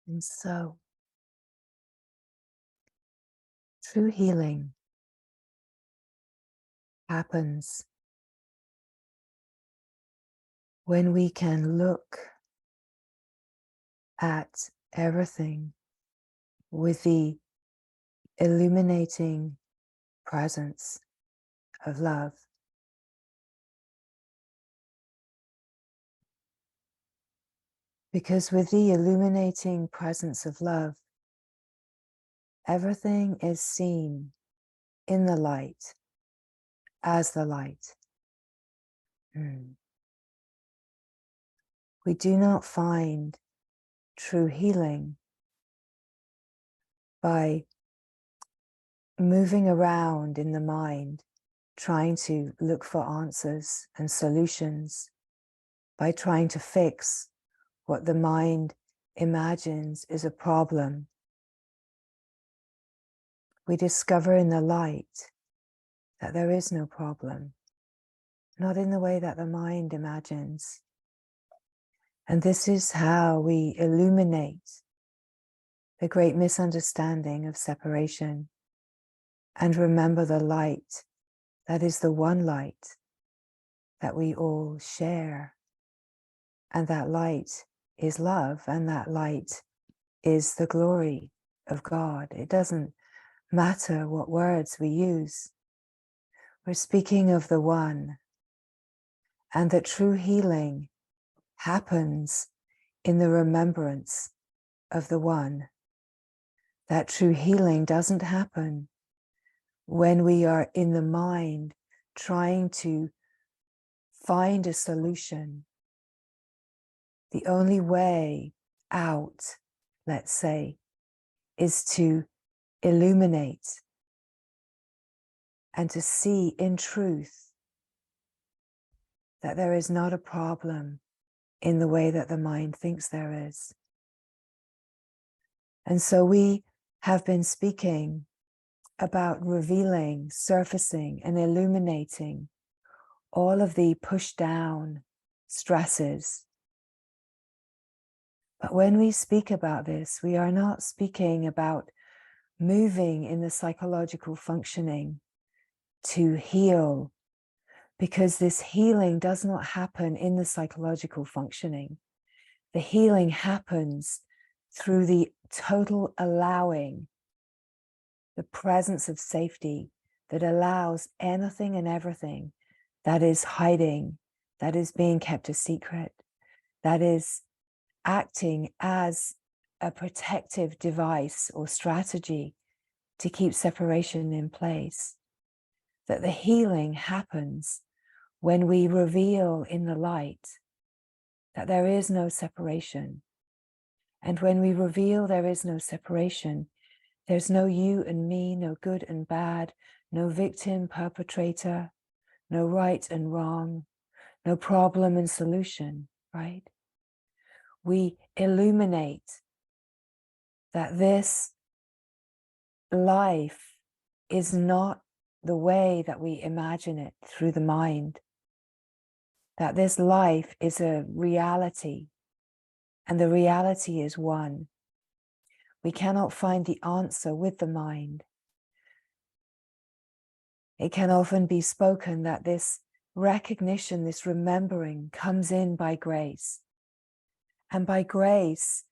And so, true healing happens when we can look at everything with the illuminating presence of love. Because with the illuminating presence of love, everything is seen in the light as the light. We do not find true healing by moving around in the mind, trying to look for answers and solutions, by trying to fix what the mind imagines is a problem. We discover in the light that there is no problem, not in the way that the mind imagines. And this is how we illuminate the great misunderstanding of separation and remember the light that is the one light that we all share. And that light is love, and that light is the glory of God. It doesn't matter what words we use. We're speaking of the one, and that true healing happens in the remembrance of the one. That true healing doesn't happen when we are in the mind trying to find a solution. The only way out, let's say, is to illuminate and to see in truth that there is not a problem in the way that the mind thinks there is. And so we have been speaking about revealing, surfacing, and illuminating all of the push down stresses. But when we speak about this, we are not speaking about moving in the psychological functioning to heal, because this healing does not happen in the psychological functioning. The healing happens through the total allowing, the presence of safety that allows anything and everything that is hiding, that is being kept a secret, that is acting as a protective device or strategy to keep separation in place. That the healing happens when we reveal in the light that there is no separation. And when we reveal there is no separation, there's no you and me, no good and bad, no victim, perpetrator, no right and wrong, no problem and solution, right? We illuminate that this life is not the way that we imagine it through the mind, that this life is a reality, and the reality is one. We cannot find the answer with the mind. It can often be spoken that this recognition, this remembering comes in by grace. And by grace,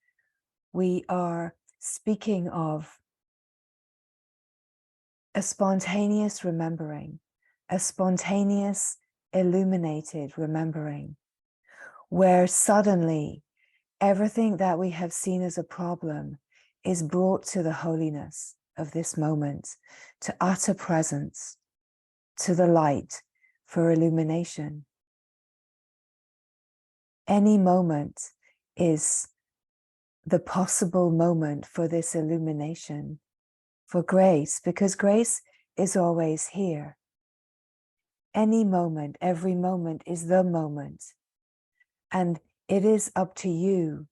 we are speaking of a spontaneous remembering, a spontaneous illuminated remembering, where suddenly everything that we have seen as a problem is brought to the holiness of this moment, to utter presence, to the light for illumination. Any moment is the possible moment for this illumination, for grace, because grace is always here. Any moment, every moment is the moment. And it is up to you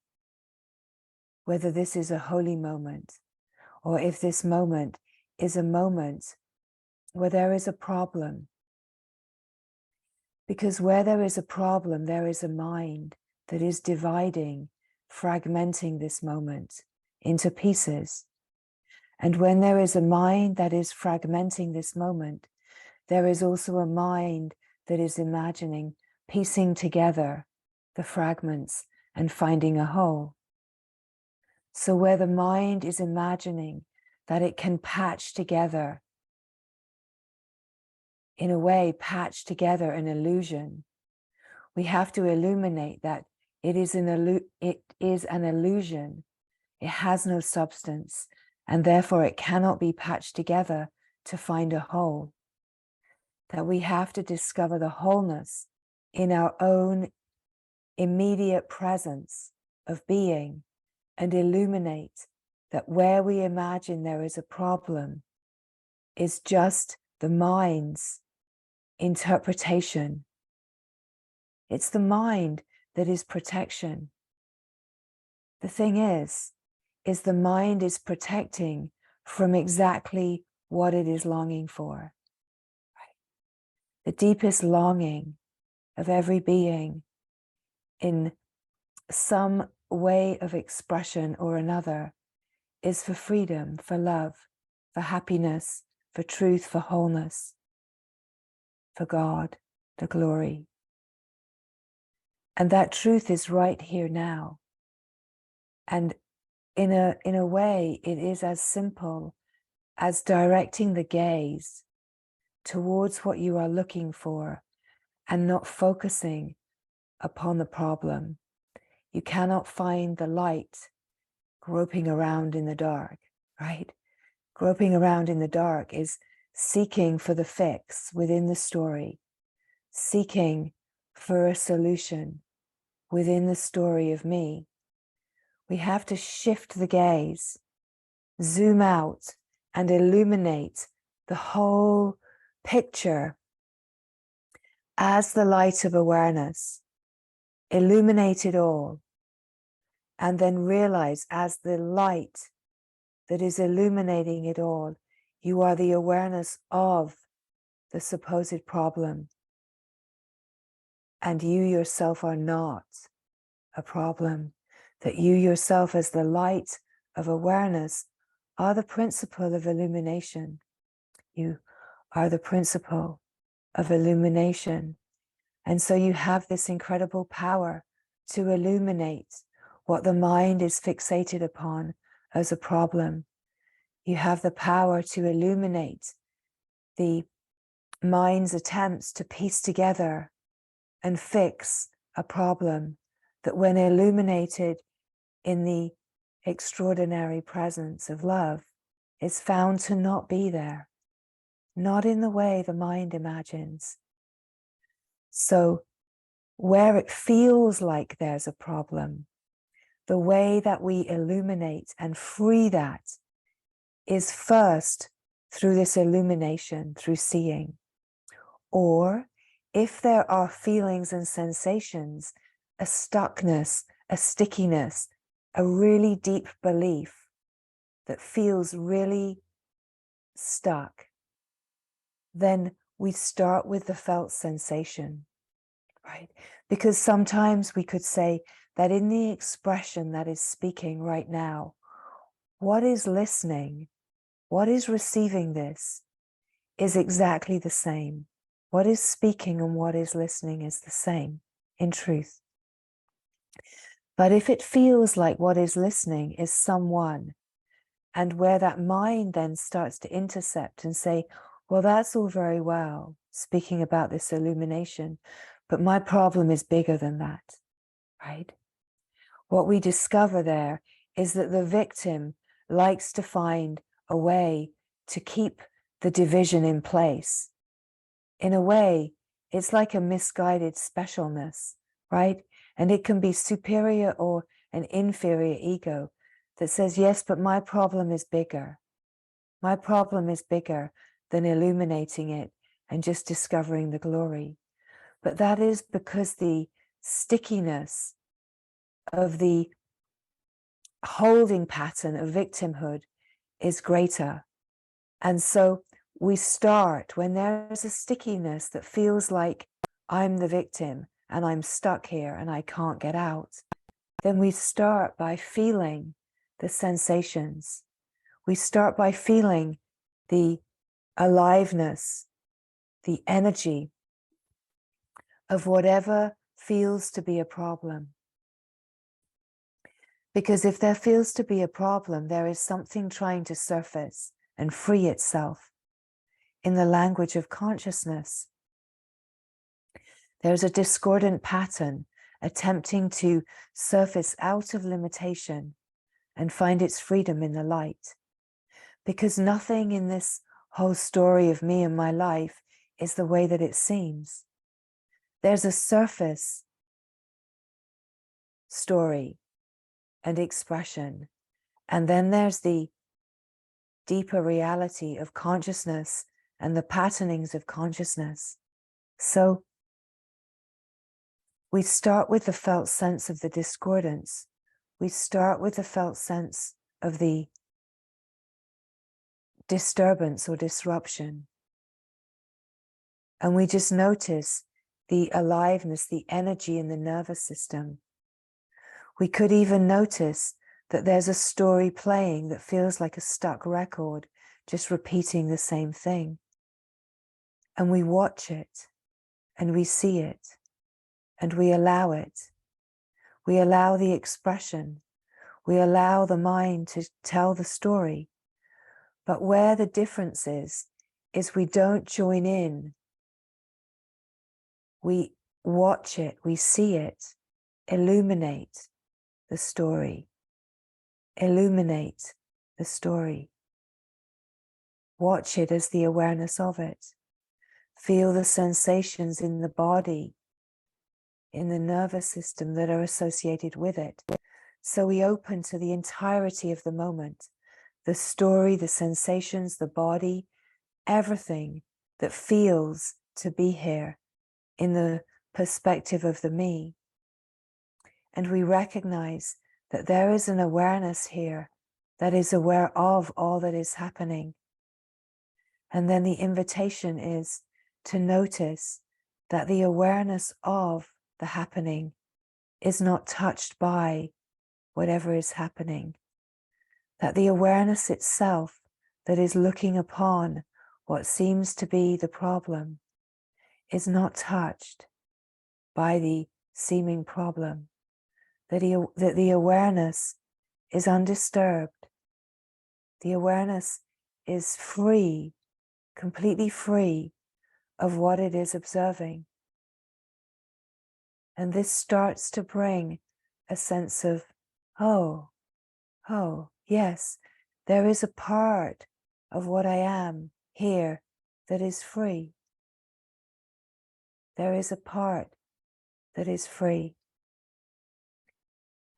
whether this is a holy moment or if this moment is a moment where there is a problem. Because where there is a problem, there is a mind that is dividing, fragmenting this moment. into pieces. And when there is a mind that is fragmenting this moment, there is also a mind that is imagining, piecing together the fragments and finding a whole. So where the mind is imagining that it can patch together, in a way, patch together an illusion, we have to illuminate that it is an illusion. It has no substance, and therefore it cannot be patched together to find a whole. That we have to discover the wholeness in our own immediate presence of being, and illuminate that where we imagine there is a problem is just the mind's interpretation. It's the mind that is protection. The thing is the mind is protecting from exactly what it is longing for. The deepest longing of every being in some way of expression or another is for freedom, for love, for happiness, for truth, for wholeness, for God, the glory. And that truth is right here now. And in a way, it is as simple as directing the gaze towards what you are looking for and not focusing upon the problem. You cannot find the light groping around in the dark, right? Groping around in the dark is seeking for the fix within the story, seeking for a solution within the story of me. We have to shift the gaze, zoom out, and illuminate the whole picture as the light of awareness. Illuminate it all, and then realize as the light that is illuminating it all, you are the awareness of the supposed problem. And you yourself are not a problem, that you yourself as the light of awareness are the principle of illumination. You are the principle of illumination. And so you have this incredible power to illuminate what the mind is fixated upon as a problem. You have the power to illuminate the mind's attempts to piece together and fix a problem that, when illuminated in the extraordinary presence of love, is found to not be there, not in the way the mind imagines. So where it feels like there's a problem, the way that we illuminate and free that is first through this illumination, through seeing. Or if there are feelings and sensations, a stuckness, a stickiness, a really deep belief that feels really stuck, then we start with the felt sensation, right? Because sometimes we could say that in the expression that is speaking right now, what is listening, what is receiving this is exactly the same. What is speaking and what is listening is the same in truth. But if it feels like what is listening is someone, and where that mind then starts to intercept and say, well, that's all very well, speaking about this illumination, but my problem is bigger than that, right? What we discover there is that the victim likes to find a way to keep the division in place. In a way, it's like a misguided specialness, right? And it can be superior or an inferior ego that says, yes, but my problem is bigger. My problem is bigger than illuminating it and just discovering the glory. But that is because the stickiness of the holding pattern of victimhood is greater. And so we start, when there's a stickiness that feels like I'm the victim and I'm stuck here and I can't get out, then we start by feeling the sensations. We start by feeling the aliveness, the energy of whatever feels to be a problem. Because if there feels to be a problem, there is something trying to surface and free itself. In the language of consciousness, there's a discordant pattern attempting to surface out of limitation and find its freedom in the light. Because nothing in this whole story of me and my life is the way that it seems. There's a surface story and expression, and then there's the deeper reality of consciousness and the patternings of consciousness. So we start with the felt sense of the discordance. We start with the felt sense of the disturbance or disruption. And we just notice the aliveness, the energy in the nervous system. We could even notice that there's a story playing that feels like a stuck record, just repeating the same thing. And we watch it, and we see it, and we allow it. We allow the expression. We allow the mind to tell the story. But where the difference is we don't join in. We watch it, we see it, illuminate the story. Illuminate the story. Watch it as the awareness of it. Feel the sensations in the body, in the nervous system that are associated with it. So we open to the entirety of the moment, the story, the sensations, the body, everything that feels to be here in the perspective of the me. And we recognize that there is an awareness here that is aware of all that is happening. And then the invitation is to notice that the awareness of the happening is not touched by whatever is happening. That the awareness itself that is looking upon what seems to be the problem is not touched by the seeming problem. That the awareness is undisturbed. The awareness is free, completely free of what it is observing. And this starts to bring a sense of, oh, yes, there is a part of what I am here that is free. There is a part that is free.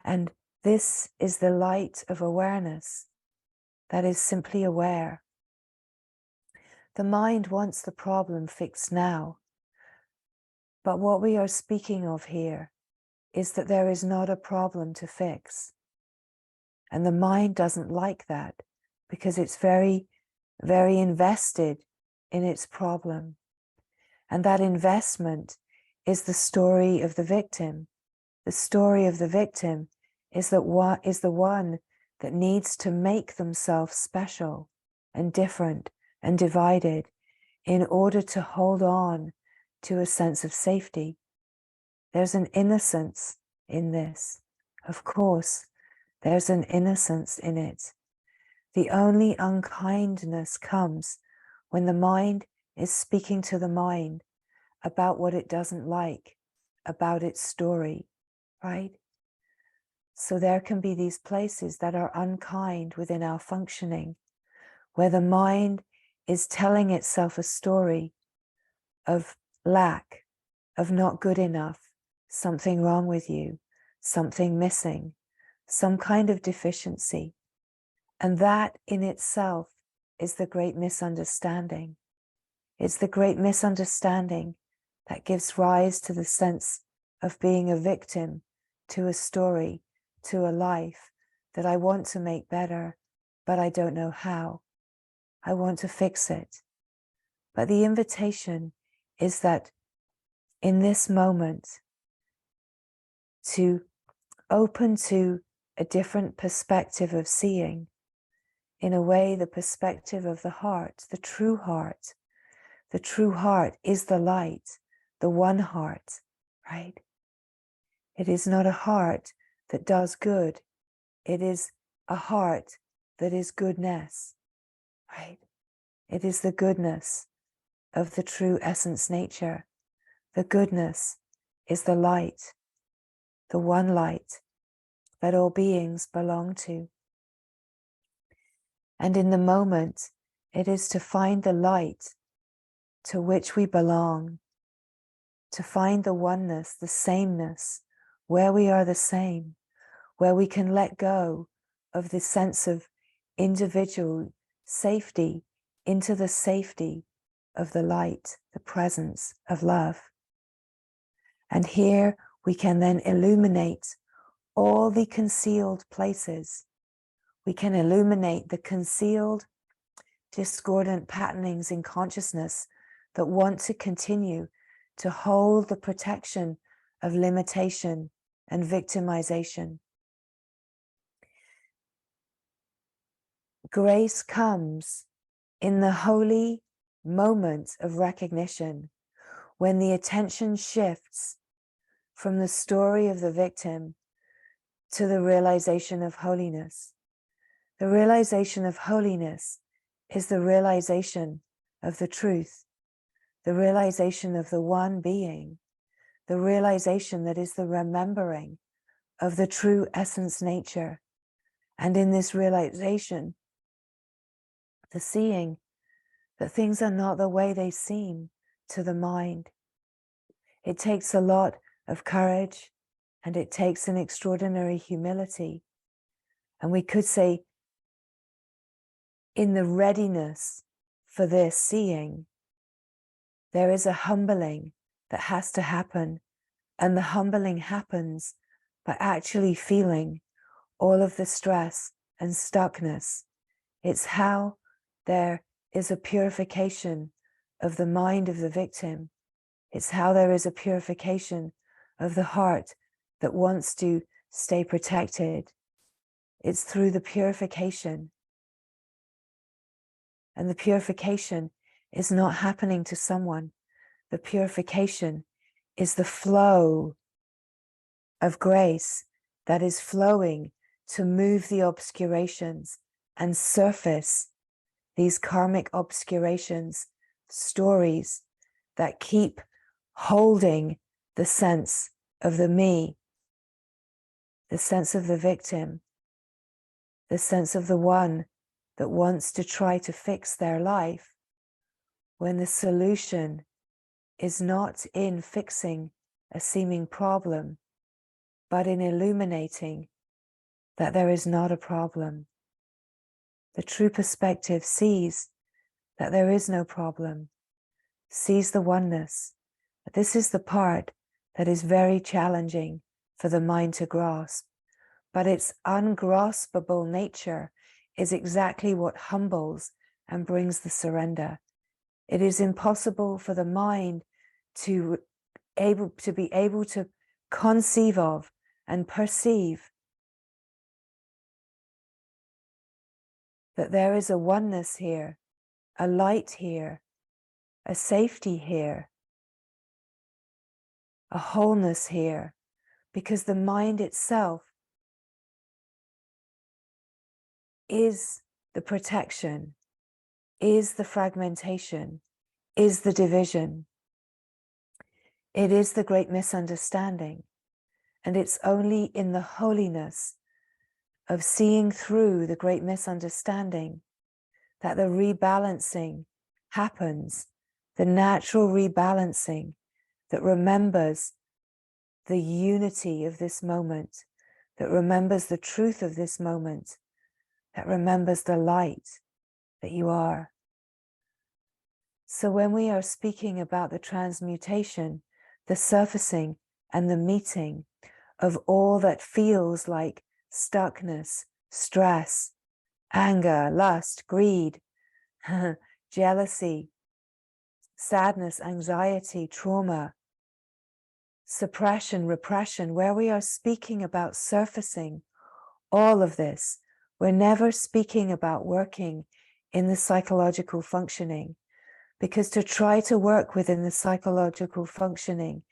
And this is the light of awareness that is simply aware. The mind wants the problem fixed now. But what we are speaking of here is that there is not a problem to fix. And the mind doesn't like that because it's very, very invested in its problem. And that investment is the story of the victim. The story of the victim is the one that needs to make themselves special and different and divided in order to hold on to a sense of safety. There's an innocence in this. Of course, there's an innocence in it. The only unkindness comes when the mind is speaking to the mind about what it doesn't like, about its story, right? So there can be these places that are unkind within our functioning, where the mind is telling itself a story of lack, of not good enough, something wrong with you, something missing, some kind of deficiency. And that in itself is the great misunderstanding. It's the great misunderstanding that gives rise to the sense of being a victim to a story, to a life that I want to make better, but I don't know how. I want to fix it. But the invitation is that in this moment, to open to a different perspective of seeing. In a way, the perspective of the heart, the true heart. The true heart is the light, the one heart, right? It is not a heart that does good. It is a heart that is goodness, right? It is the goodness of the true essence nature. The goodness is the light, the one light that all beings belong to. And in the moment, it is to find the light to which we belong, to find the oneness, the sameness, where we are the same, where we can let go of the sense of individual safety into the safety of the light, the presence of love. And here we can then illuminate all the concealed places. We can illuminate the concealed, discordant patternings in consciousness that want to continue to hold the protection of limitation and victimization. Grace comes in the holy moment of recognition, when the attention shifts from the story of the victim to the realization of holiness. The realization of holiness is the realization of the truth, the realization of the one being, the realization that is the remembering of the true essence nature. And in this realization, the seeing that things are not the way they seem to the mind. It takes a lot of courage, and it takes an extraordinary humility. And we could say, in the readiness for this seeing, there is a humbling that has to happen. And the humbling happens by actually feeling all of the stress and stuckness. It's how there is a purification of the mind of the victim. It's how there is a purification of the heart that wants to stay protected. It's through the purification. And the purification is not happening to someone. The purification is the flow of grace that is flowing to move the obscurations and surface these karmic obscurations, stories that keep holding the sense of the me, the sense of the victim, the sense of the one that wants to try to fix their life, when the solution is not in fixing a seeming problem, but in illuminating that there is not a problem. The true perspective sees that there is no problem, sees the oneness. This is the part that is very challenging for the mind to grasp, but its ungraspable nature is exactly what humbles and brings the surrender. It is impossible for the mind to be able to conceive of and perceive that there is a oneness here, a light here, a safety here, a wholeness here, because the mind itself is the protection, is the fragmentation, is the division. It is the great misunderstanding. And it's only in the holiness of seeing through the great misunderstanding that the rebalancing happens, the natural rebalancing that remembers the unity of this moment, that remembers the truth of this moment, that remembers the light that you are. So when we are speaking about the transmutation, the surfacing and the meeting of all that feels like stuckness, stress, anger, lust, greed, jealousy, sadness, anxiety, trauma, suppression, repression, where we are speaking about surfacing all of this. We're never speaking about working in the psychological functioning, because to try to work within the psychological functioning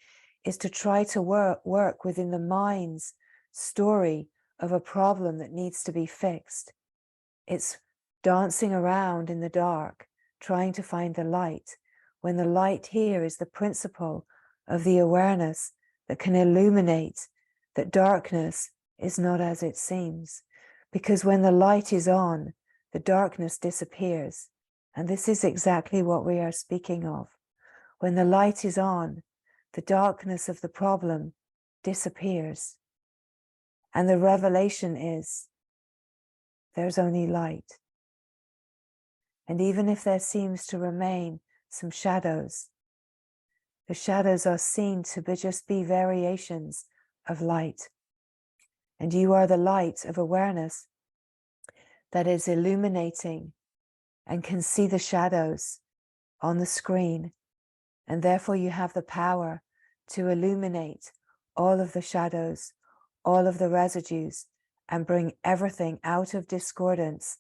is to try to work within the mind's story of a problem that needs to be fixed. It's dancing around in the dark, trying to find the light, when the light here is the principle of the awareness that can illuminate that darkness is not as it seems. Because when the light is on, the darkness disappears. And this is exactly what we are speaking of. When the light is on, the darkness of the problem disappears. And the revelation is, there's only light. And even if there seems to remain some shadows, the shadows are seen to just be variations of light. And you are the light of awareness that is illuminating and can see the shadows on the screen. And therefore you have the power to illuminate all of the shadows, all of the residues, and bring everything out of discordance,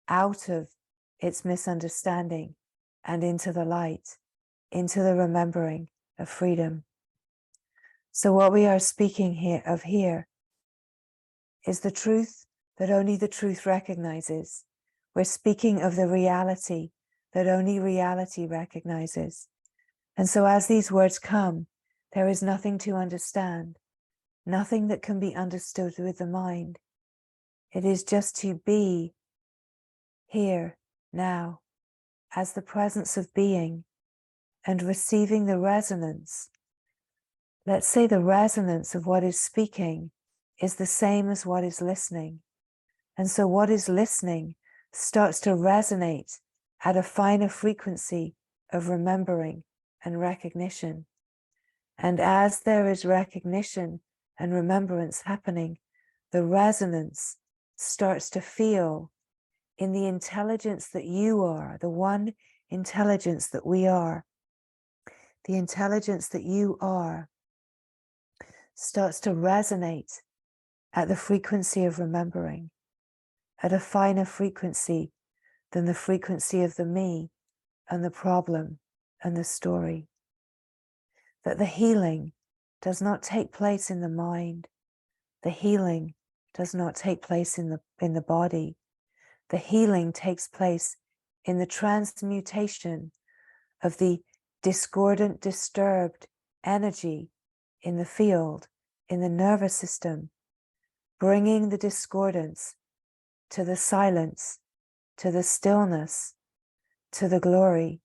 out of its misunderstanding, and into the light, into the remembering of freedom. So what we are speaking here is the truth that only the truth recognizes. We're speaking of the reality that only reality recognizes. And so as these words come, there is nothing to understand, nothing that can be understood with the mind. It is just to be here, now, as the presence of being and receiving the resonance. Let's say the resonance of what is speaking is the same as what is listening. And so what is listening starts to resonate at a finer frequency of remembering and recognition. And as there is recognition and remembrance happening, the resonance starts to feel in the intelligence that you are, the one intelligence that we are. The intelligence that you are starts to resonate at the frequency of remembering, at a finer frequency than the frequency of the me and the problem and the story. That the healing does not take place in the mind. The healing does not take place in the body. The healing takes place in the transmutation of the discordant, disturbed energy in the field, in the nervous system, bringing the discordance to the silence, to the stillness, to the glory,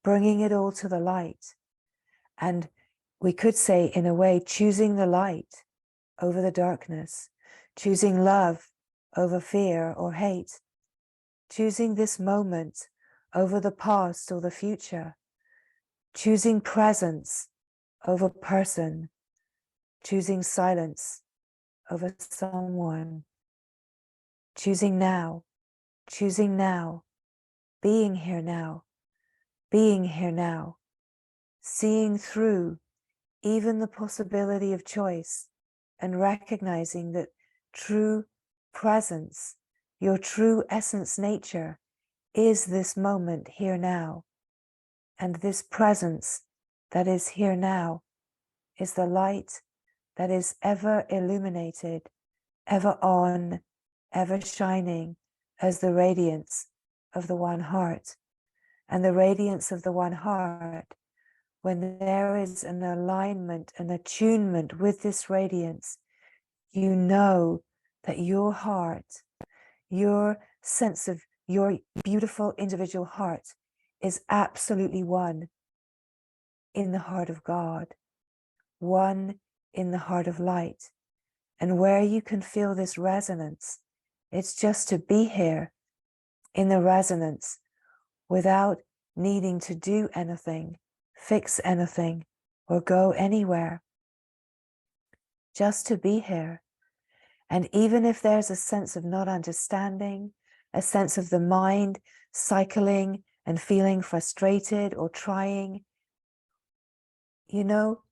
bringing it all to the light. And we could say, in a way, choosing the light over the darkness, choosing love over fear or hate, choosing this moment over the past or the future, choosing presence over person, choosing silence over someone, choosing now, being here now, seeing through even the possibility of choice and recognizing that true presence, your true essence nature, is this moment here now. And this presence that is here now is the light that is ever illuminated, ever on, ever shining as the radiance of the one heart. And the radiance of the one heart, when there is an alignment, an attunement with this radiance, you know that your heart, your sense of your beautiful individual heart is absolutely one in the heart of God, one in the heart of light. And where you can feel this resonance, it's just to be here in the resonance without needing to do anything, fix anything, or go anywhere. Just to be here. And even if there's a sense of not understanding, a sense of the mind cycling and feeling frustrated or trying, you know,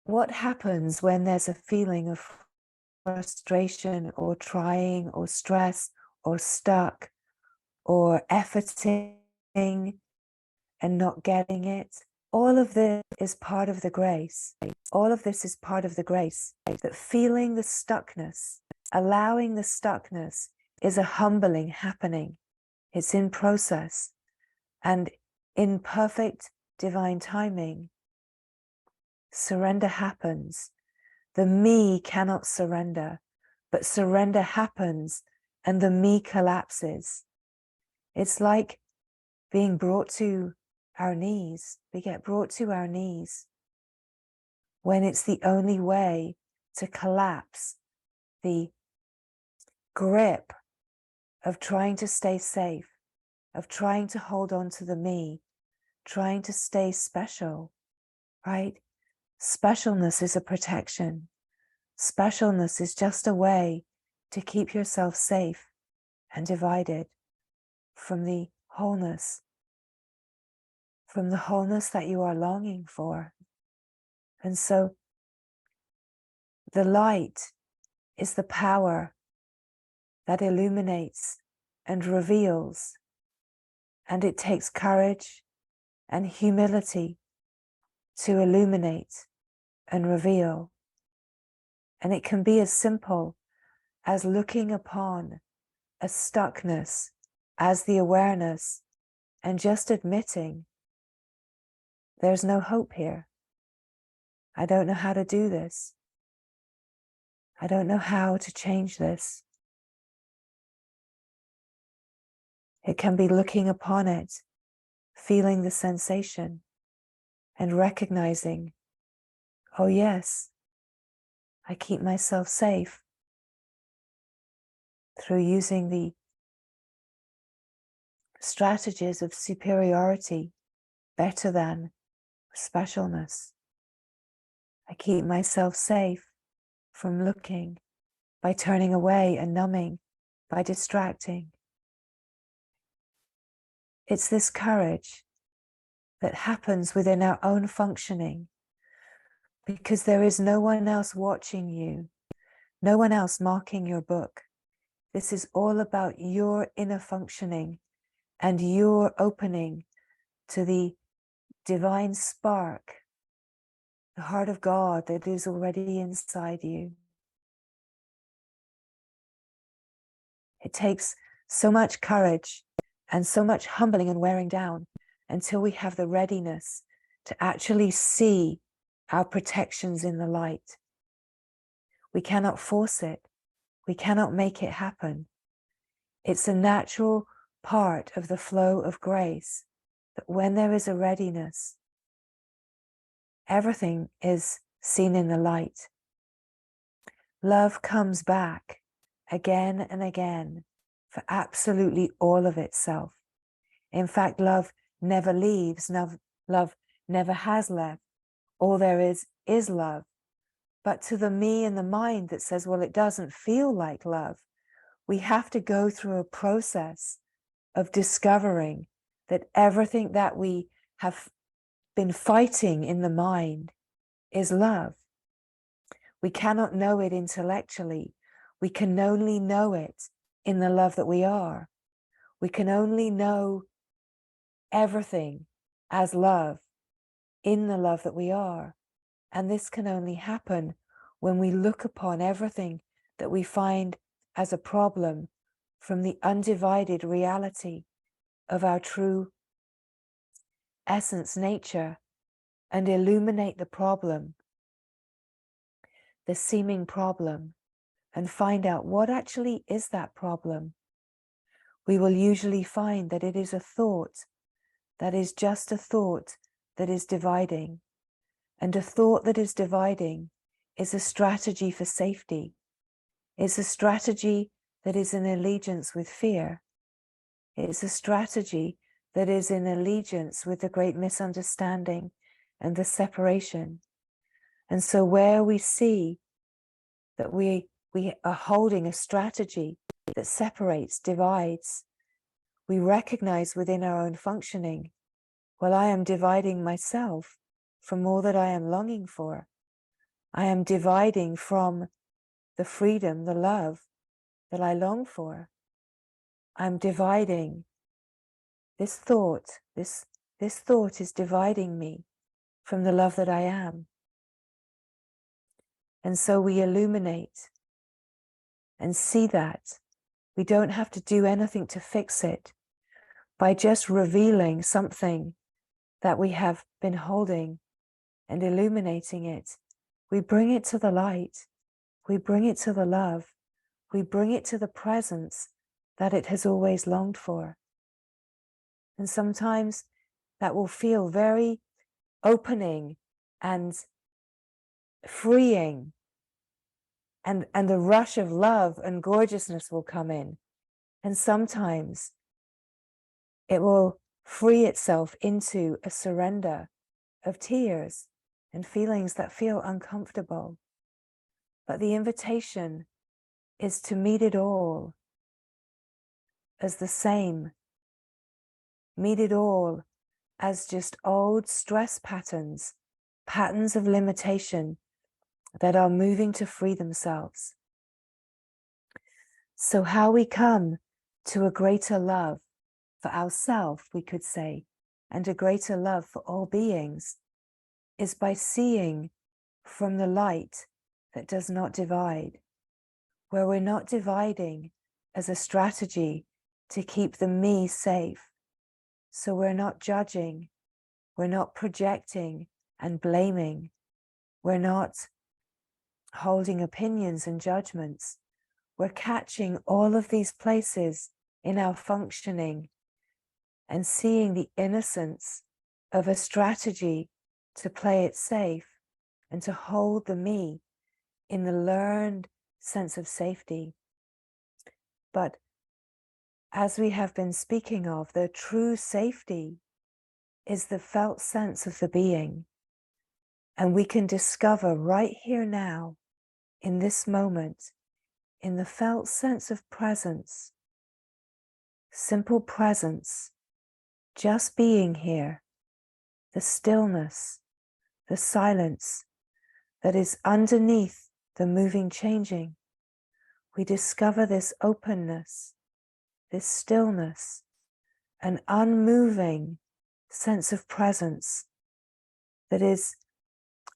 what happens when there's a feeling of frustration or trying or stress or stuck or efforting and not getting it. All of this is part of the grace. All of this is part of the grace. That feeling the stuckness, allowing the stuckness is a humbling happening. It's in process. And in perfect divine timing, surrender happens. The me cannot surrender, but surrender happens and the me collapses. It's like being brought to our knees. We get brought to our knees when it's the only way to collapse the grip of trying to stay safe, of trying to hold on to the me, trying to stay special, right? Specialness is a protection. Specialness is just a way to keep yourself safe and divided from the wholeness that you are longing for. And so the light is the power that illuminates and reveals, and it takes courage and humility to illuminate and reveal. And it can be as simple as looking upon a stuckness as the awareness and just admitting there's no hope here. I don't know how to do this. I don't know how to change this. It can be looking upon it, feeling the sensation, and recognizing, oh yes, I keep myself safe through using the strategies of superiority, better than, specialness. I keep myself safe from looking by turning away and numbing, by distracting. It's this courage that happens within our own functioning, because there is no one else watching you, no one else marking your book. This is all about your inner functioning and your opening to the divine spark, the heart of God that is already inside you. It takes so much courage and so much humbling and wearing down until we have the readiness to actually see our protections in the light. We cannot force it. We cannot make it happen. It's a natural part of the flow of grace that when there is a readiness, everything is seen in the light. Love comes back again and again for absolutely all of itself. In fact, love never leaves. Love never has left. All there is love. But to the me in the mind that says, well, it doesn't feel like love, we have to go through a process of discovering that everything that we have been fighting in the mind is love. We cannot know it intellectually. We can only know it in the love that we are. We can only know everything as love in the love that we are. And this can only happen when we look upon everything that we find as a problem from the undivided reality of our true essence nature and illuminate the problem, the seeming problem, and find out what actually is that problem. We will usually find that it is a thought that is just a thought that is dividing. And a thought that is dividing is a strategy for safety. It's a strategy that is in allegiance with fear. It's a strategy that is in allegiance with the great misunderstanding and the separation. And so where we see that we are holding a strategy that separates, divides, we recognize within our own functioning, well, I am dividing myself from all that I am longing for. I am dividing from the freedom, the love that I long for. I'm dividing this thought. This thought is dividing me from the love that I am. And so we illuminate and see that. We don't have to do anything to fix it. By just revealing something that we have been holding and illuminating it, we bring it to the light. We bring it to the love. We bring it to the presence that it has always longed for. And sometimes that will feel very opening and freeing, and the rush of love and gorgeousness will come in. And sometimes it will free itself into a surrender of tears and feelings that feel uncomfortable. But the invitation is to meet it all as the same. Meet it all as just old stress patterns, patterns of limitation that are moving to free themselves. So how we come to a greater love for ourselves, we could say, and a greater love for all beings, is by seeing from the light that does not divide, where we're not dividing as a strategy to keep the me safe. So we're not judging, we're not projecting and blaming, we're not holding opinions and judgments. We're catching all of these places in our functioning and seeing the innocence of a strategy to play it safe and to hold the me in the learned sense of safety. But as we have been speaking of, the true safety is the felt sense of the being. And we can discover right here now, in this moment, in the felt sense of presence, simple presence, just being here, the stillness, the silence that is underneath the moving, changing. We discover this openness, this stillness, an unmoving sense of presence that is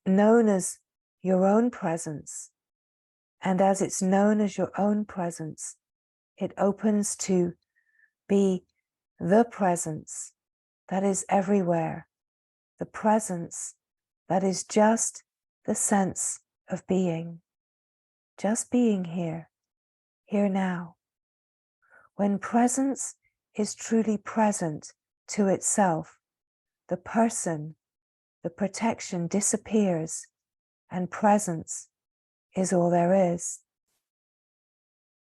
known as your own presence. And as it's known as your own presence, it opens to be the presence that is everywhere, the presence that is just the sense of being, just being here, here now. When presence is truly present to itself, the person, the protection disappears, and presence is all there is.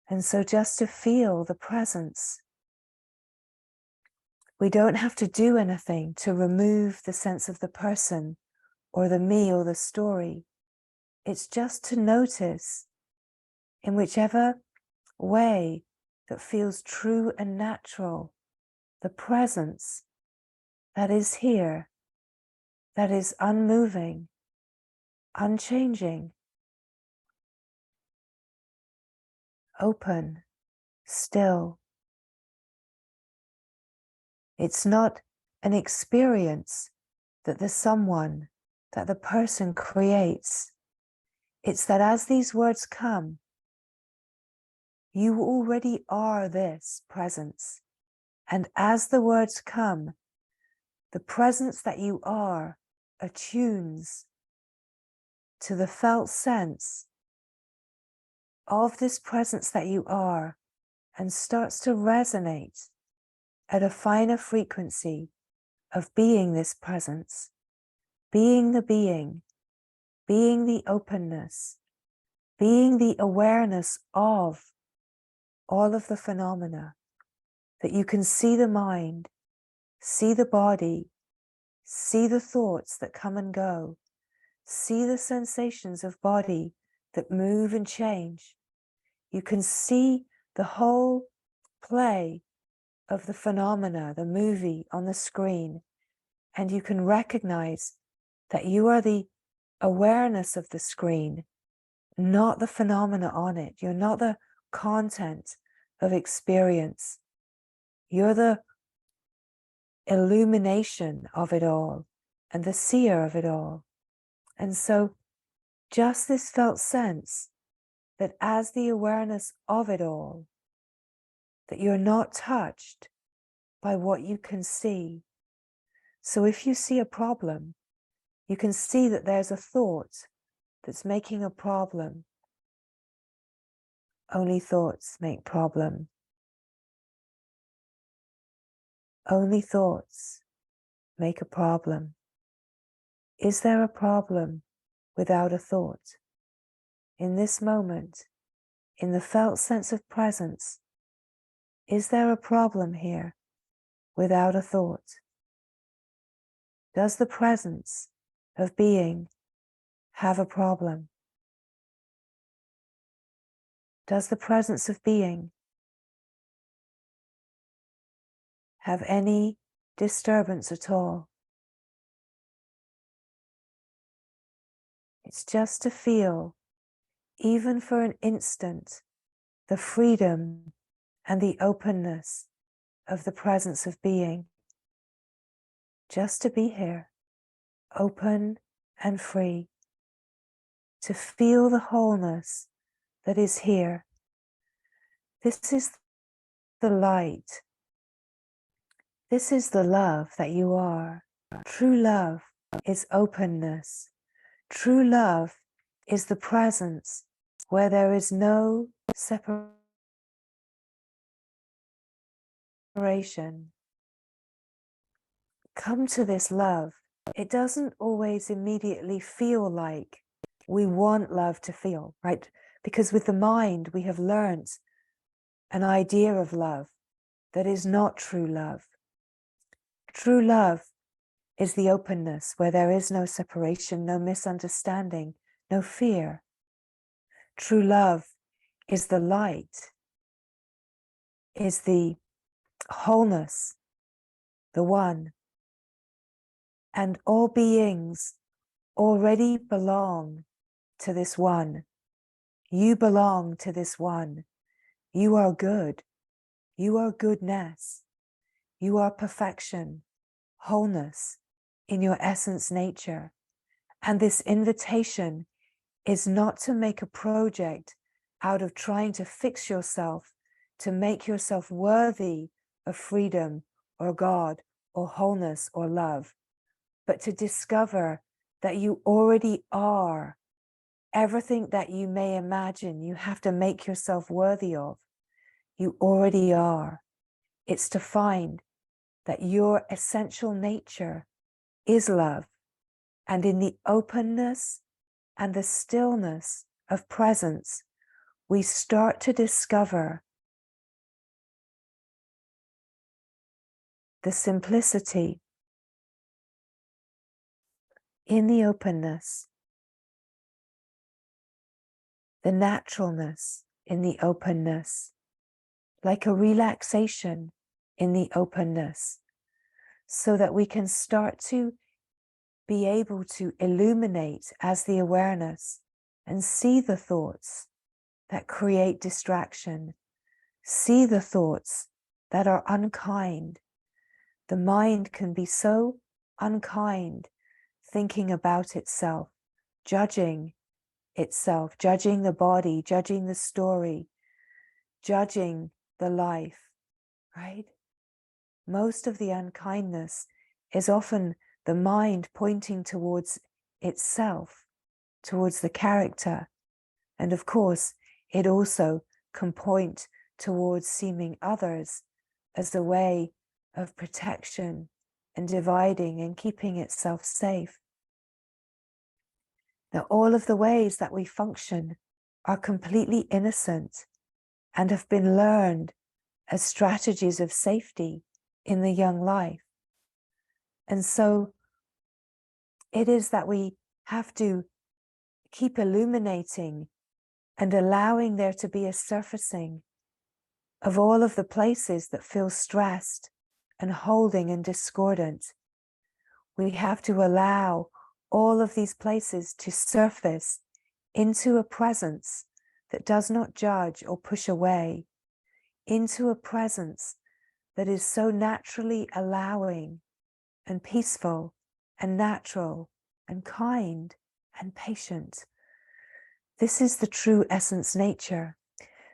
And so just to feel the presence, we don't have to do anything to remove the sense of the person or the me or the story. It's just to notice in whichever way that feels true and natural, the presence that is here, that is unmoving, unchanging, open, still. It's not an experience that the someone, that the person creates. It's that as these words come, you already are this presence. And as the words come, the presence that you are attunes to the felt sense of this presence that you are and starts to resonate at a finer frequency of being this presence, being the being the openness, being the awareness of all of the phenomena, that you can see the mind, see the body, see the thoughts that come and go, see the sensations of body that move and change. You can see the whole play of the phenomena, the movie on the screen, and you can recognize that you are the awareness of the screen, not the phenomena on it. You're not the content of experience. You're the illumination of it all and the seer of it all. And so just this felt sense that as the awareness of it all, that you're not touched by what you can see. So if you see a problem, you can see that there's a thought that's making a problem. Only thoughts make problem. Only thoughts make a problem. Is there a problem without a thought? In this moment, in the felt sense of presence, is there a problem here without a thought? Does the presence of being have a problem? Does the presence of being have any disturbance at all? It's just to feel, even for an instant, the freedom and the openness of the presence of being. Just to be here, open and free, to feel the wholeness that is here. This is the light. This is the love that you are. True love is openness. True love is the presence where there is no separation. Come to this love. It doesn't always immediately feel like we want love to feel, right? Because with the mind, we have learned an idea of love that is not true love. True love is the openness where there is no separation, no misunderstanding, no fear. True love is the light, is the wholeness, the one. And all beings already belong to this one. You belong to this one. You are good. You are goodness. You are perfection, wholeness in your essence nature. And this invitation is not to make a project out of trying to fix yourself, to make yourself worthy of freedom or God or wholeness or love, but to discover that you already are everything that you may imagine you have to make yourself worthy of. You already are. It's to find that your essential nature is love. And in the openness and the stillness of presence, we start to discover the simplicity in the openness, the naturalness in the openness, like a relaxation in the openness, so that we can start to be able to illuminate as the awareness and see the thoughts that create distraction, see the thoughts that are unkind. The mind can be so unkind, thinking about itself, judging the body, judging the story, judging the life, right? Most of the unkindness is often the mind pointing towards itself, towards the character. And of course, it also can point towards seeming others as a way of protection and dividing and keeping itself safe. Now, all of the ways that we function are completely innocent and have been learned as strategies of safety in the young life. And so it is that we have to keep illuminating and allowing there to be a surfacing of all of the places that feel stressed and holding and discordant. We have to allow all of these places to surface into a presence that does not judge or push away, into a presence that is so naturally allowing and peaceful and natural and kind and patient. This is the true essence nature.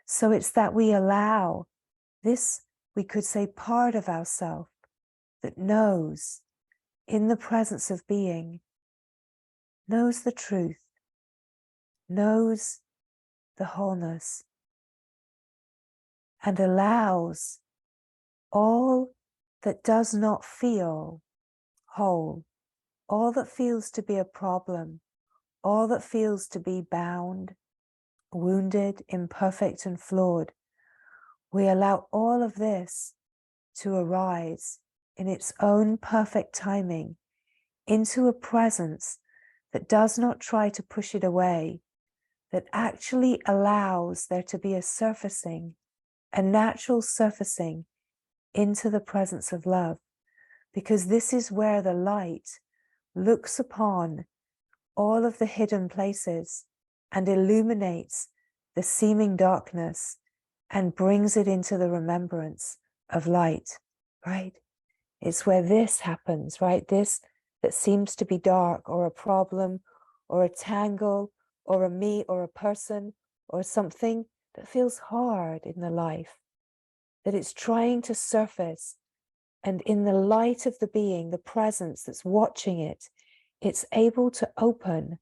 So it's that we allow this, we could say, part of ourself that knows in the presence of being, knows the truth, knows the wholeness, and allows all that does not feel whole, all that feels to be a problem, all that feels to be bound, wounded, imperfect, and flawed. We allow all of this to arise in its own perfect timing into a presence that does not try to push it away, that actually allows there to be a surfacing, a natural surfacing into the presence of love, because this is where the light looks upon all of the hidden places and illuminates the seeming darkness and brings it into the remembrance of light, right? It's where this happens, right? This that seems to be dark or a problem or a tangle or a me or a person or something that feels hard in the life, that it's trying to surface. And in the light of the being, the presence that's watching it, it's able to open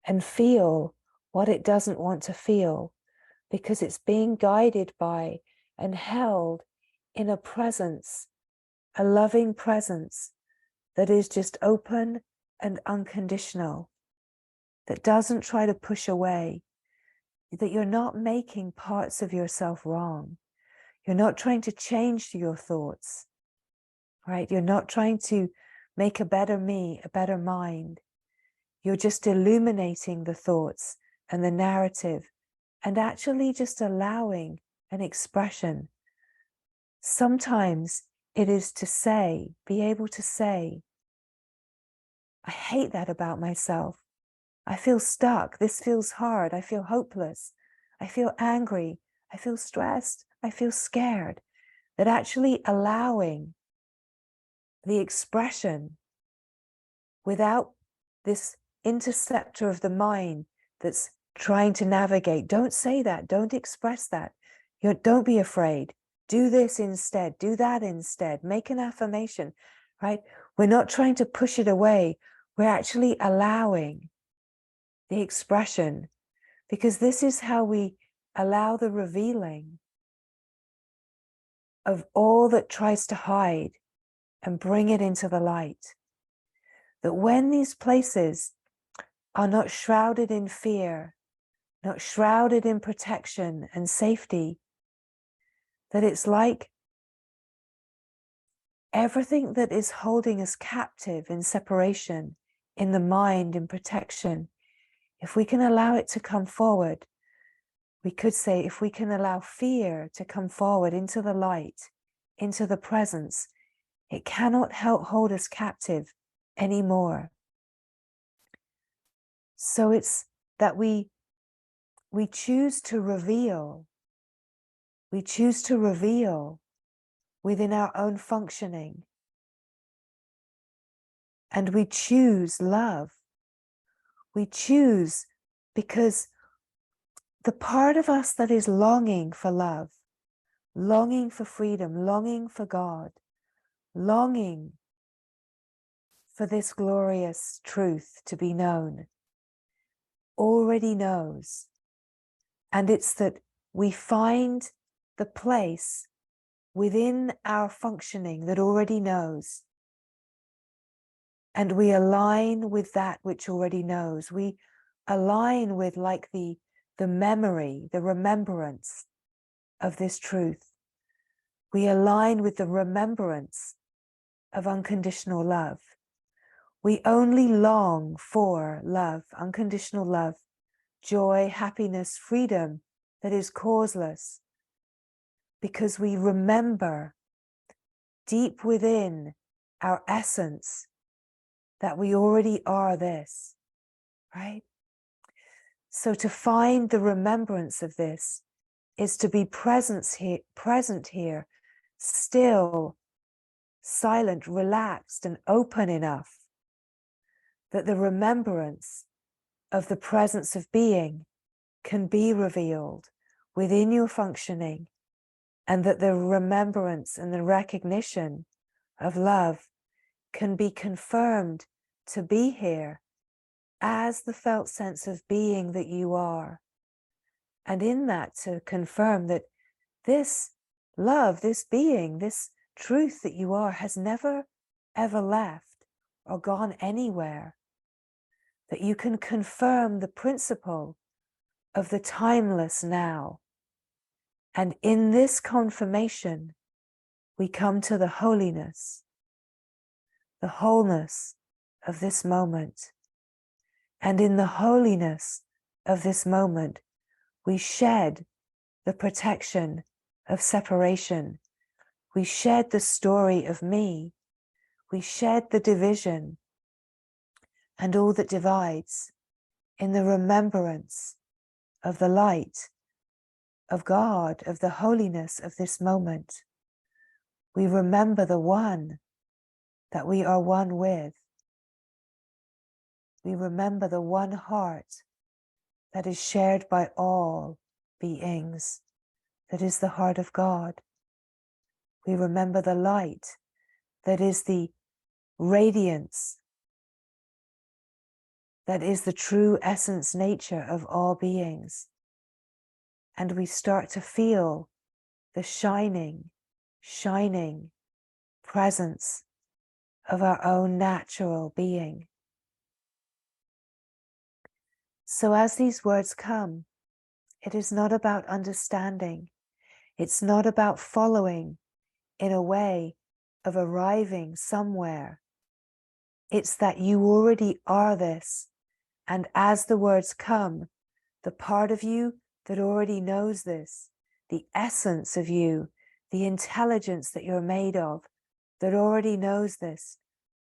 and feel what it doesn't want to feel, because it's being guided by and held in a presence, a loving presence that is just open and unconditional, that doesn't try to push away, that you're not making parts of yourself wrong. You're not trying to change your thoughts, right? You're not trying to make a better me, a better mind. You're just illuminating the thoughts and the narrative and actually just allowing an expression. Sometimes it is to say, be able to say, I hate that about myself. I feel stuck. This feels hard. I feel hopeless. I feel angry. I feel stressed. I feel scared. That actually allowing the expression without this interceptor of the mind that's trying to navigate. Don't say that. Don't express that. Don't be afraid. Do this instead. Do that instead. Make an affirmation, right? We're not trying to push it away. We're actually allowing the expression, because this is how we allow the revealing of all that tries to hide and bring it into the light. That when these places are not shrouded in fear, not shrouded in protection and safety, that it's like everything that is holding us captive in separation, in the mind, in protection, if we can allow it to come forward, we could say if we can allow fear to come forward into the light, into the presence, it cannot help hold us captive anymore. So it's that we choose to reveal. We choose to reveal within our own functioning. And we choose love. We choose because the part of us that is longing for love, longing for freedom, longing for God, longing for this glorious truth to be known, already knows. And it's that we find the place within our functioning that already knows. And we align with that which already knows. We align with like the memory, the remembrance of this truth. We align with the remembrance of unconditional love. We only long for love, unconditional love, joy, happiness, freedom that is causeless, because we remember deep within our essence that we already are this. right? So to find the remembrance of this is to be present here, still, silent, relaxed, and open enough that the remembrance of the presence of being can be revealed within your functioning, and that the remembrance and the recognition of love can be confirmed to be here as the felt sense of being that you are. And in that, to confirm that this love, this being, this truth that you are has never ever left or gone anywhere. That you can confirm the principle of the timeless now. And in this confirmation, we come to the holiness, the wholeness of this moment. And in the holiness of this moment, we shed the protection of separation. We shed the story of me. We shed the division and all that divides in the remembrance of the light of God, of the holiness of this moment. We remember the one that we are one with. We remember the one heart that is shared by all beings, that is the heart of God. We remember the light that is the radiance, that is the true essence nature of all beings. And we start to feel the shining presence of our own natural being. So as these words come, it is not about understanding. It's not about following in a way of arriving somewhere. It's that you already are this. And as the words come, the part of you that already knows this, the essence of you, the intelligence that you're made of, that already knows this,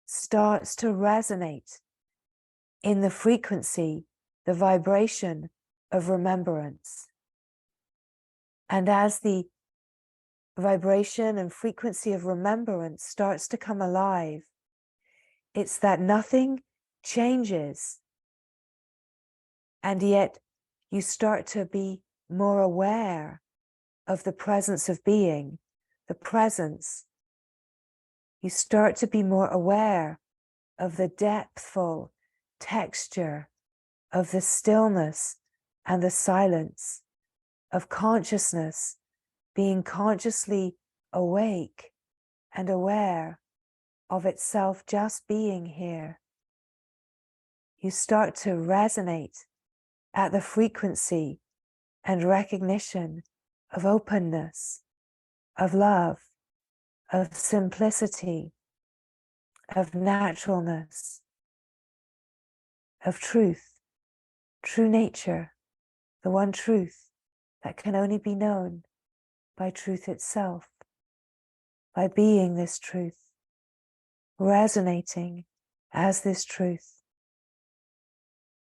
starts to resonate in the frequency, the vibration of remembrance. And as the vibration and frequency of remembrance starts to come alive, it's that nothing changes, and yet you start to be more aware of the presence of being, the presence. You start to be more aware of the depthful texture of the stillness and the silence of consciousness, being consciously awake and aware of itself just being here. You start to resonate at the frequency and recognition of openness, of love, of simplicity, of naturalness, of truth, true nature, the one truth that can only be known by truth itself, by being this truth, resonating as this truth,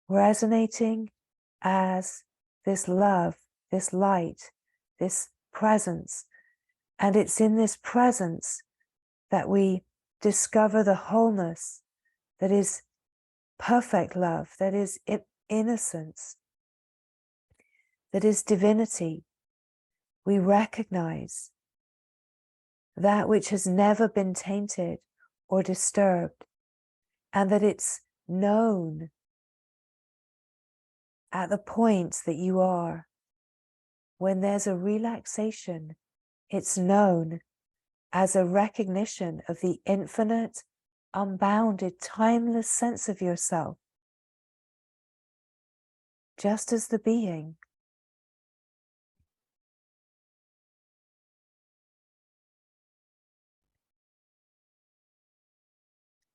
resonating as this love, this light, this presence. And it's in this presence that we discover the wholeness that is perfect love, that is innocence, that is divinity. We recognize that which has never been tainted or disturbed, and that it's known at the point that you are. When there's a relaxation, it's known as a recognition of the infinite, unbounded, timeless sense of yourself, just as the being.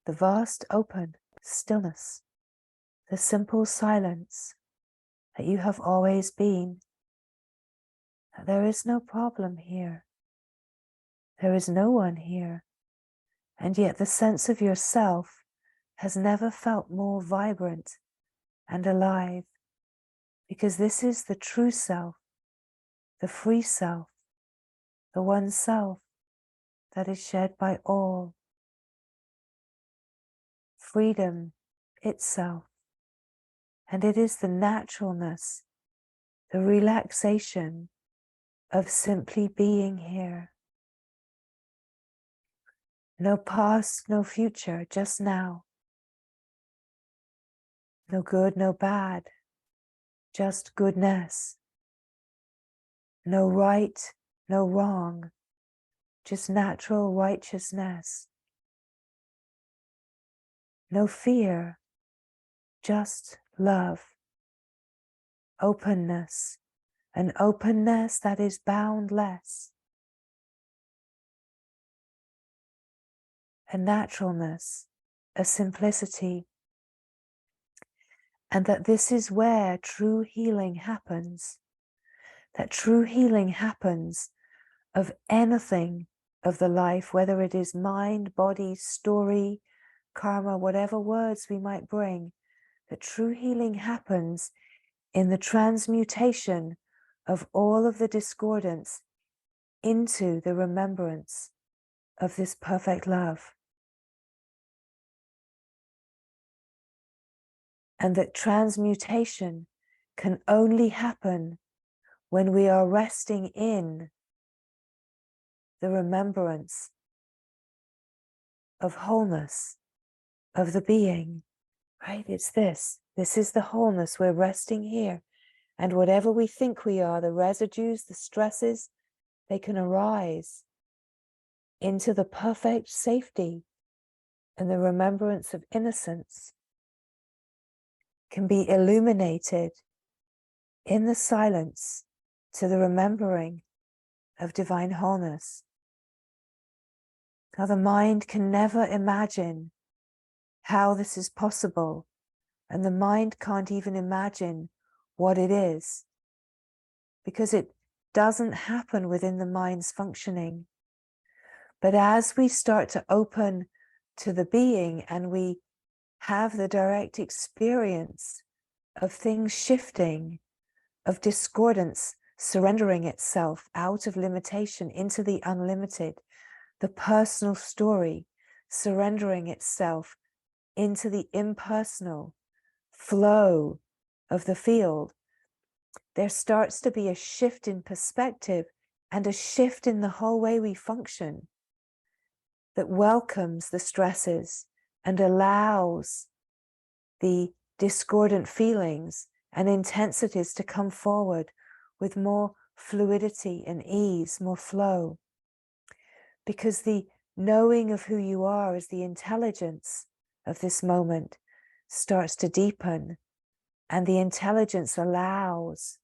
The vast open stillness, the simple silence that you have always been, that there is no problem here. There is no one here, and yet the sense of yourself has never felt more vibrant and alive, because this is the true self, the free self, the one self that is shared by all. Freedom itself. And it is the naturalness, the relaxation of simply being here. No past, no future, just now. No good, no bad, just goodness. No right, no wrong, just natural righteousness. No fear, just love. Openness, an openness that is boundless. A naturalness, a simplicity. And that this is where true healing happens. That true healing happens of anything of the life, whether it is mind, body, story, karma, whatever words we might bring. That true healing happens in the transmutation of all of the discordance into the remembrance of this perfect love. And that transmutation can only happen when we are resting in the remembrance of wholeness, of the being, right? It's this. This is the wholeness. We're resting here. And whatever we think we are, the residues, the stresses, they can arise into the perfect safety and the remembrance of innocence, can be illuminated in the silence to the remembering of divine wholeness. Now the mind can never imagine how this is possible, and the mind can't even imagine what it is, because it doesn't happen within the mind's functioning. But as we start to open to the being and we have the direct experience of things shifting, of discordance surrendering itself out of limitation into the unlimited, the personal story surrendering itself into the impersonal flow of the field, there starts to be a shift in perspective and a shift in the whole way we function that welcomes the stresses and allows the discordant feelings and intensities to come forward with more fluidity and ease, more flow. Because the knowing of who you are as the intelligence of this moment starts to deepen, and the intelligence allows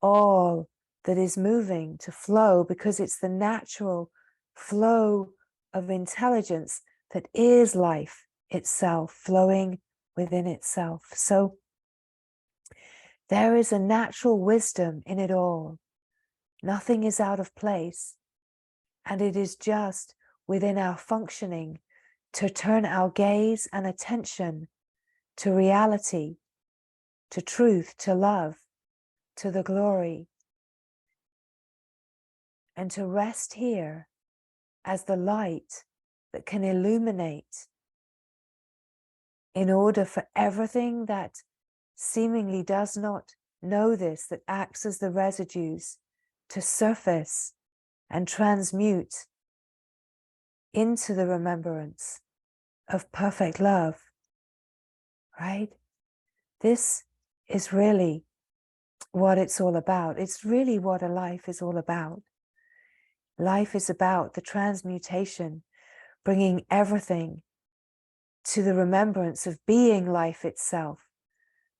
all that is moving to flow, because it's the natural flow of intelligence that is life itself, flowing within itself. So there is a natural wisdom in it all. Nothing is out of place. And it is just within our functioning to turn our gaze and attention to reality, to truth, to love, to the glory, and to rest here as the light that can illuminate, in order for everything that seemingly does not know this, that acts as the residues, to surface and transmute into the remembrance of perfect love, right? This is really what it's all about. It's really what a life is all about. Life is about the transmutation, bringing everything to the remembrance of being life itself,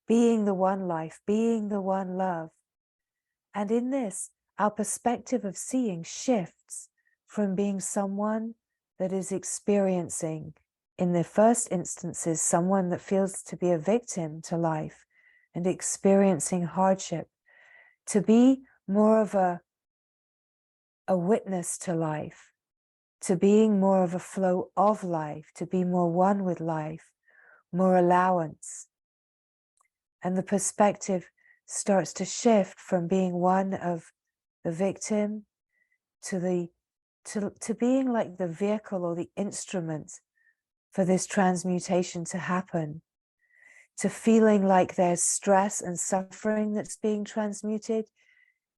being the one life, being the one love. And in this, our perspective of seeing shifts from being someone that is experiencing, in the first instances, someone that feels to be a victim to life and experiencing hardship, to be more of a witness to life, to being more of a flow of life, to be more one with life, more allowance, And the perspective starts to shift from being one of the victim to being like the vehicle or the instrument for this transmutation to happen, to feeling like there's stress and suffering that's being transmuted,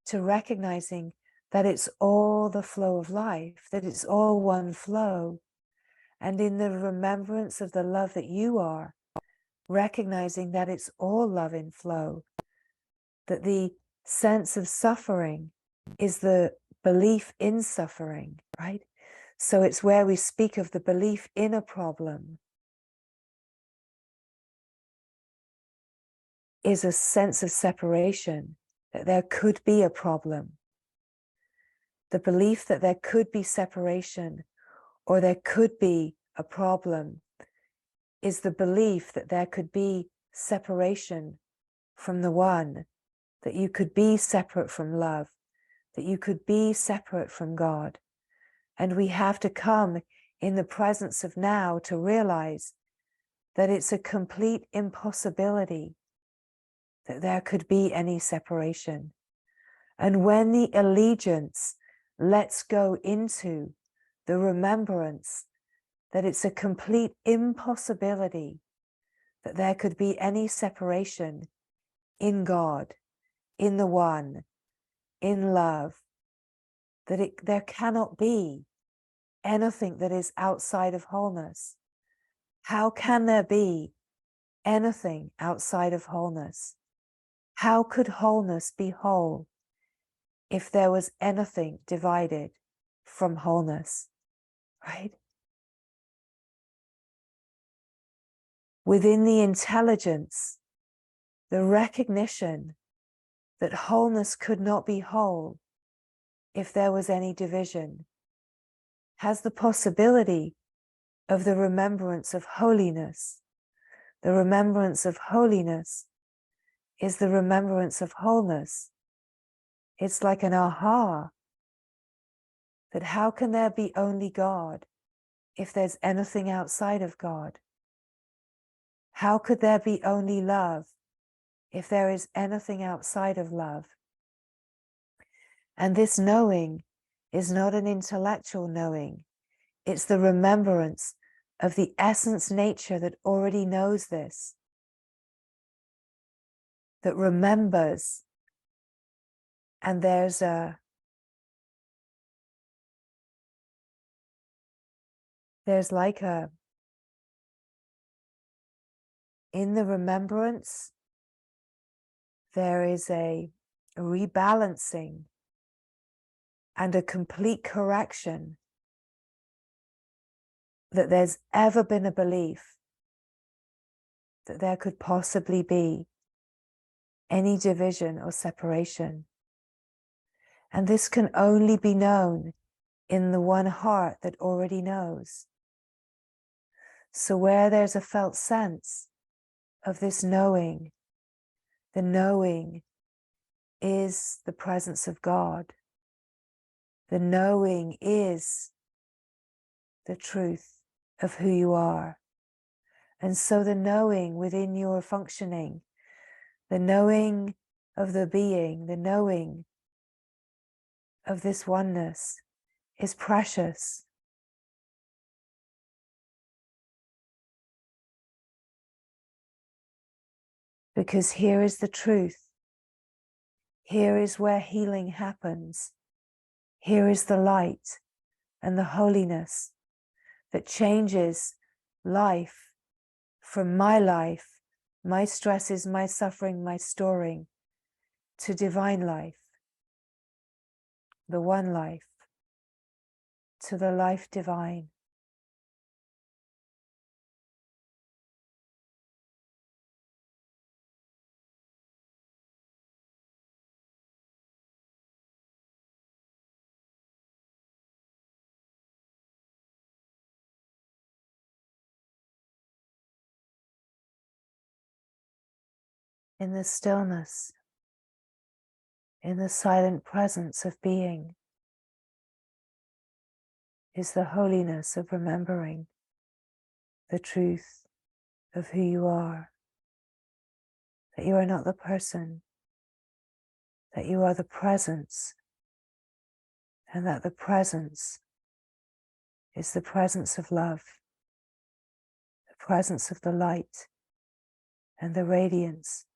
to recognizing that it's all the flow of life, that it's all one flow. And in the remembrance of the love that you are, recognizing that it's all love in flow, that the sense of suffering is the belief in suffering, right? So it's where we speak of the belief in a problem is a sense of separation, that there could be a problem. The belief that there could be separation or there could be a problem is the belief that there could be separation from the one, that you could be separate from love, that you could be separate from God. And we have to come in the presence of now to realize that it's a complete impossibility that there could be any separation. And when the allegiance lets go into the remembrance that it's a complete impossibility that there could be any separation in God, in the one, in love, that there cannot be anything that is outside of wholeness. How can there be anything outside of wholeness? How could wholeness be whole if there was anything divided from wholeness, right? Within the intelligence, the recognition that wholeness could not be whole if there was any division, has the possibility of the remembrance of holiness. The remembrance of holiness is the remembrance of wholeness. It's like an aha, that how can there be only God if there's anything outside of God? How could there be only love if there is anything outside of love? And this knowing is not an intellectual knowing. It's the remembrance of the essence nature that already knows this, that remembers. And there's like in the remembrance, there is a rebalancing and a complete correction that there's ever been a belief that there could possibly be any division or separation. And this can only be known in the one heart that already knows. So where there's a felt sense of this knowing, the knowing is the presence of God. The knowing is the truth of who you are. And so the knowing within your functioning, the knowing of the being, the knowing of this oneness is precious. Because here is the truth. Here is where healing happens. Here is the light and the holiness that changes life from my life, my stresses, my suffering, my storing, to divine life, the one life, to the life divine. In the stillness, in the silent presence of being, is the holiness of remembering the truth of who you are. that you are not the person, that you are the presence, and that the presence is the presence of love, the presence of the light, and the radiance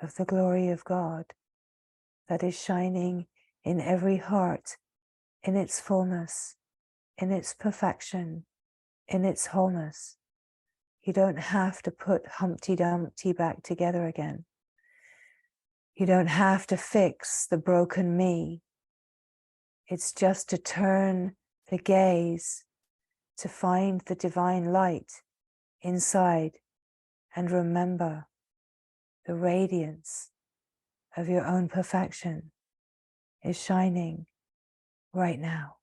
of the glory of God that is shining in every heart, in its fullness, in its perfection, in its wholeness. You don't have to put Humpty Dumpty back together again. You don't have to fix the broken me. It's just to turn the gaze to find the divine light inside and remember the radiance of your own perfection is shining right now.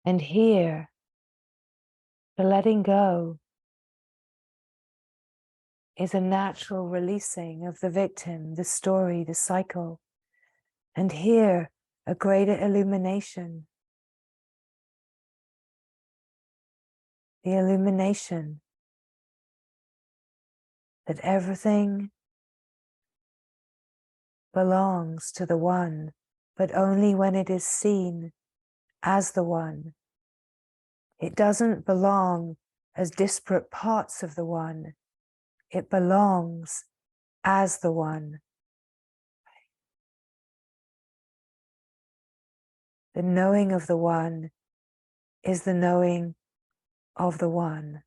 And here, the letting go is a natural releasing of the victim, the story, the cycle. And here, a greater illumination. The illumination that everything belongs to the One, but only when it is seen as the One. It doesn't belong as disparate parts of the One. It belongs as the One. The knowing of the One is the knowing of the One.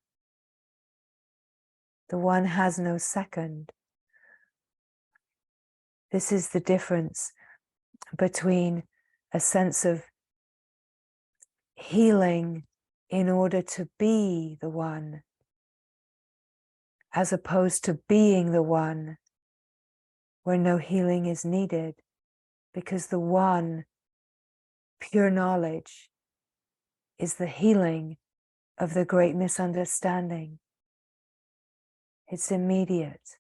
The One has no second. This is the difference between a sense of healing in order to be the One, as opposed to being the One, where no healing is needed, because the One, pure knowledge, is the healing of the great misunderstanding. It's immediate,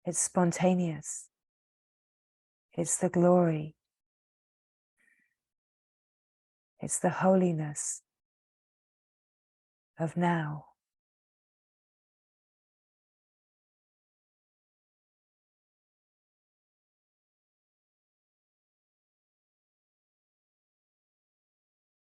it's spontaneous, it's the glory, it's the holiness of now.